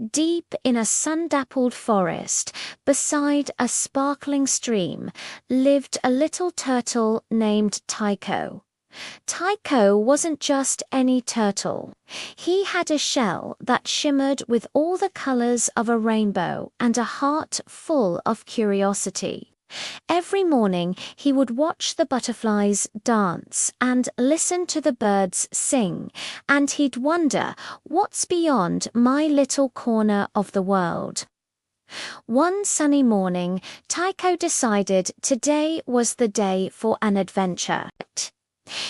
Deep in a sun-dappled forest, beside a sparkling stream, lived a little turtle named Tycho. Tycho wasn't just any turtle. He had a shell that shimmered with all the colors of a rainbow and a heart full of curiosity. Every morning he would watch the butterflies dance and listen to the birds sing, and he'd wonder, what's beyond my little corner of the world? One sunny morning, Tycho decided today was the day for an adventure.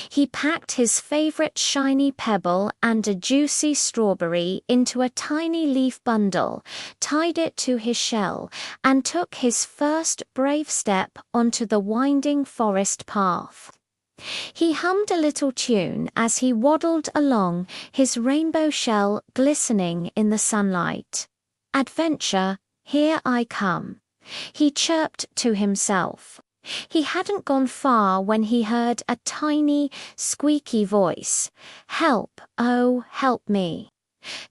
He packed his favorite shiny pebble and a juicy strawberry into a tiny leaf bundle, tied it to his shell, and took his first brave step onto the winding forest path. He hummed a little tune as he waddled along, his rainbow shell glistening in the sunlight. "Adventure, here I come," he chirped to himself. He hadn't gone far when he heard a tiny, squeaky voice. "Help, oh, help me."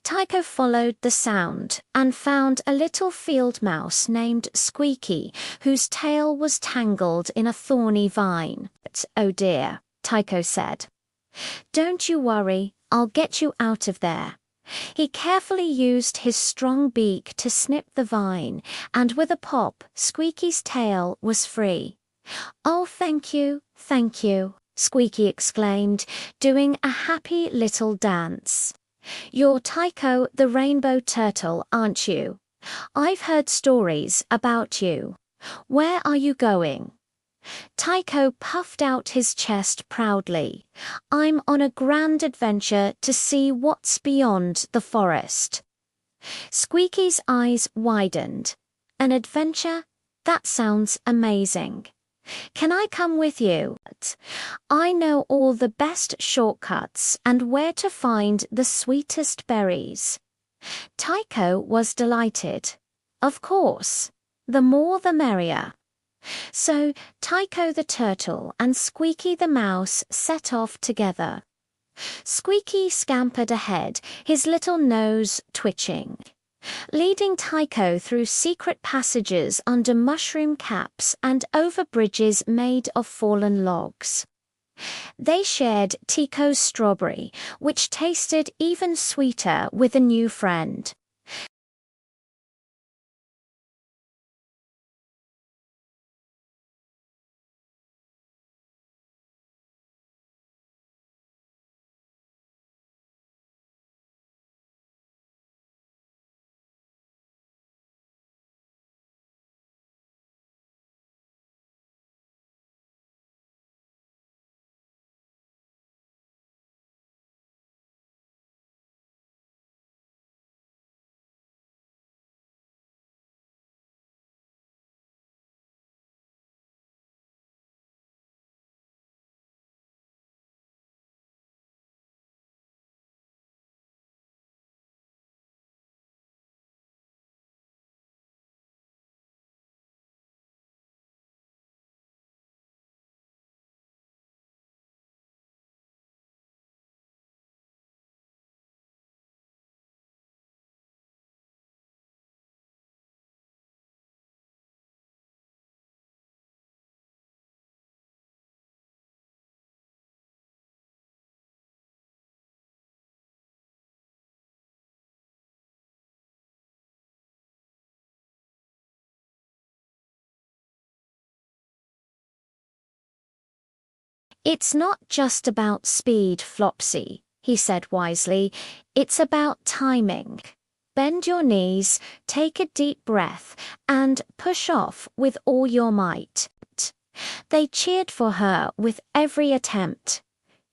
Tycho followed the sound and found a little field mouse named Squeaky, whose tail was tangled in a thorny vine. "Oh dear," Tycho said. "Don't you worry, I'll get you out of there." He carefully used his strong beak to snip the vine, and with a pop, Squeaky's tail was free. "Oh, thank you, Squeaky exclaimed, doing a happy little dance. "You're Tycho the Rainbow Turtle, aren't you? I've heard stories about you. Where are you going?" Tycho puffed out his chest proudly. "I'm on a grand adventure to see what's beyond the forest." Squeaky's eyes widened. "An adventure? That sounds amazing. Can I come with you? I know all the best shortcuts and where to find the sweetest berries." Tycho was delighted. Of course, the more the merrier. So Tycho the turtle and Squeaky the mouse set off together. Squeaky scampered ahead, his little nose twitching, leading Tycho through secret passages under mushroom caps and over bridges made of fallen logs. They shared Tycho's strawberry, which tasted even sweeter with a new friend. "It's not just about speed, Flopsy," he said wisely. "It's about timing. Bend your knees, take a deep breath, and push off with all your might." They cheered for her with every attempt.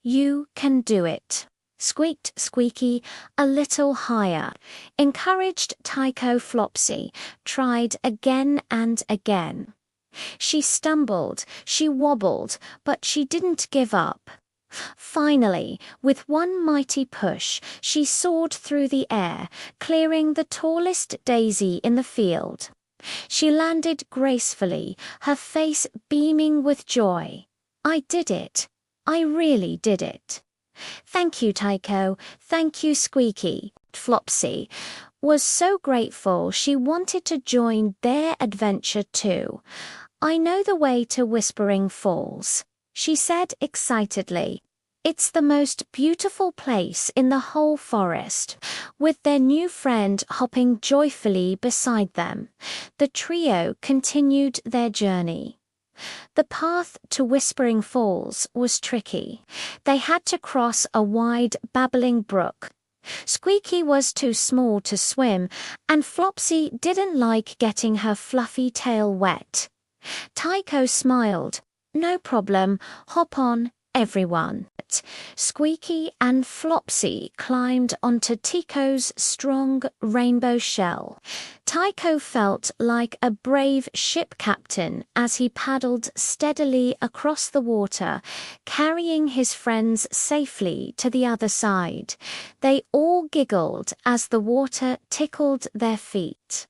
"You can do it," squeaked Squeaky a little higher. Encouraged Tycho Flopsy tried again and again. She stumbled, she wobbled, but she didn't give up. Finally, with one mighty push, she soared through the air, clearing the tallest daisy in the field. She landed gracefully, her face beaming with joy. "I did it. I really did it." "Thank you, Tycho. Thank you, Squeaky." Flopsy. was so grateful she wanted to join their adventure too. "I know the way to Whispering Falls," she said excitedly. "It's the most beautiful place in the whole forest." With their new friend hopping joyfully beside them, the trio continued their journey. The path to Whispering Falls was tricky. They had to cross a wide, babbling brook. Squeaky was too small to swim, and Flopsy didn't like getting her fluffy tail wet. Tycho smiled. "No problem, hop on, everyone." Squeaky and Flopsy climbed onto Tico's strong rainbow shell. Tycho felt like a brave ship captain as he paddled steadily across the water, carrying his friends safely to the other side. They all giggled as the water tickled their feet.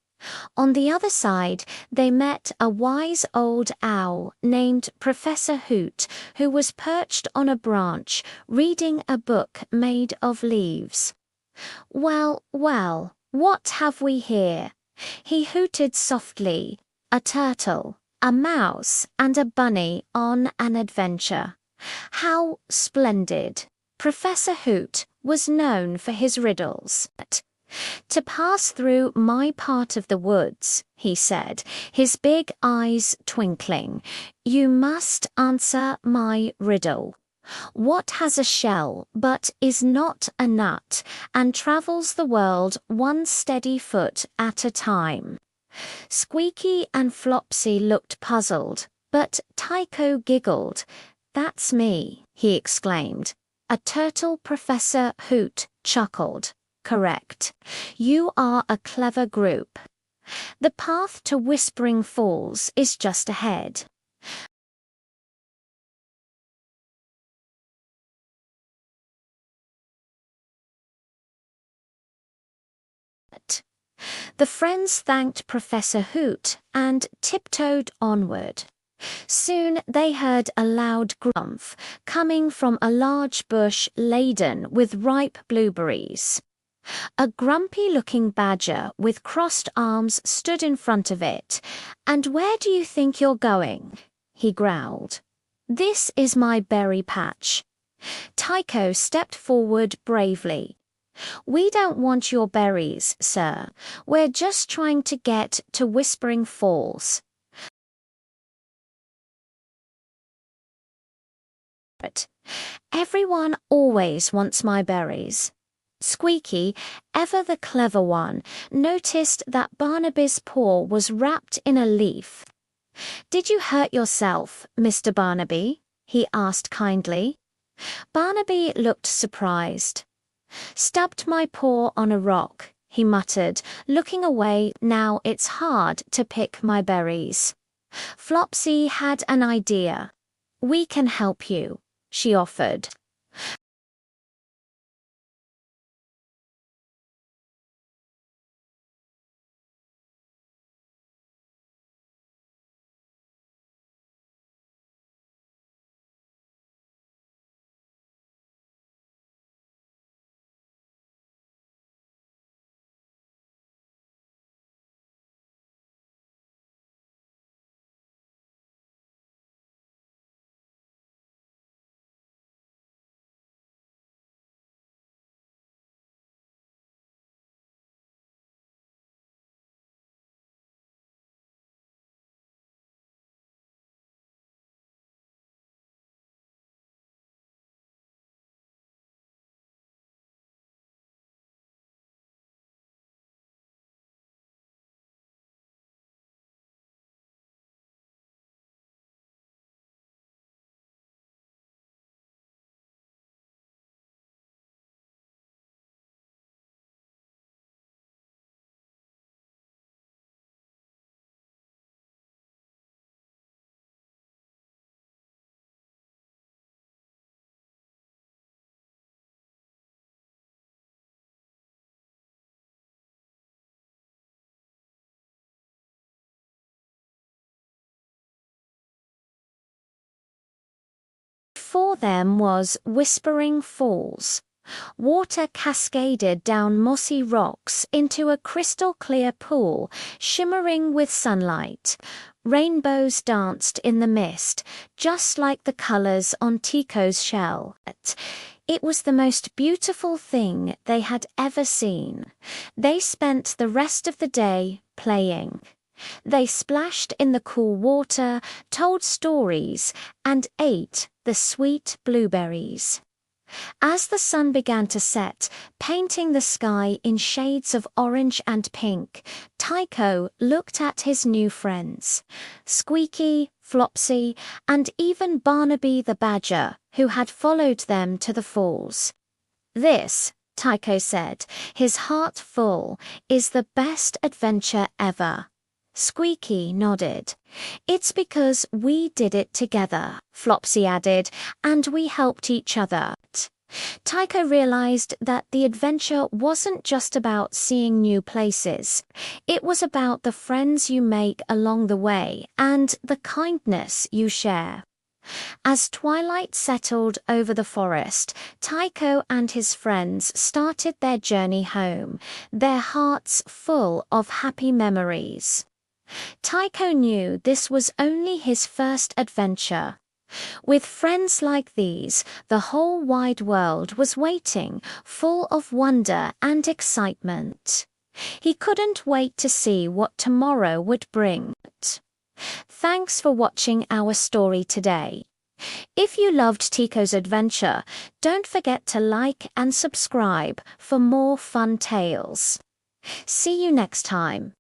On the other side, they met a wise old owl named Professor Hoot, who was perched on a branch, reading a book made of leaves. "Well, well, what have we here?" he hooted softly. "A turtle, a mouse, and a bunny on an adventure. How splendid!" Professor Hoot was known for his riddles. "To pass through my part of the woods," he said, his big eyes twinkling, "you must answer my riddle. What has a shell but is not a nut, and travels the world one steady foot at a time?" Squeaky and Flopsy looked puzzled, but Tycho giggled. "That's me," he exclaimed. A turtle Professor Hoot chuckled. "Correct. You are a clever group. The path to Whispering Falls is just ahead." The friends thanked Professor Hoot and tiptoed onward. Soon they heard a loud grumph coming from a large bush laden with ripe blueberries. A grumpy-looking badger with crossed arms stood in front of it. "And where do you think you're going?" he growled. "This is my berry patch." Tycho stepped forward bravely. "We don't want your berries, sir. We're just trying to get to Whispering Falls." But "Everyone always wants my berries." Squeaky, ever the clever one, noticed that Barnaby's paw was wrapped in a leaf. "Did you hurt yourself, Mr. Barnaby?" he asked kindly. Barnaby looked surprised. "Stubbed my paw on a rock," he muttered, looking away. "Now it's hard to pick my berries." Flopsy had an idea. "We can help you," she offered. Before them was Whispering Falls, Water cascaded down mossy rocks into a crystal-clear pool, shimmering with sunlight. Rainbows danced in the mist, just like the colors on Tiko's shell. It was the most beautiful thing they had ever seen. They spent the rest of the day playing. They splashed in the cool water, told stories, and ate the sweet blueberries. As the sun began to set, painting the sky in shades of orange and pink, Tycho looked at his new friends, Squeaky, Flopsy, and even Barnaby the badger, who had followed them to the falls. "This," Tycho said, his heart full, "is the best adventure ever." Squeaky nodded. "It's because we did it together," Flopsy added, "and we helped each other." Tycho realized that the adventure wasn't just about seeing new places. It was about the friends you make along the way and the kindness you share. As twilight settled over the forest, Tycho and his friends started their journey home, their hearts full of happy memories. Tycho knew this was only his first adventure. With friends like these, the whole wide world was waiting, full of wonder and excitement. He couldn't wait to see what tomorrow would bring. Thanks for watching our story today. If you loved Tiko's adventure, don't forget to like and subscribe for more fun tales. See you next time.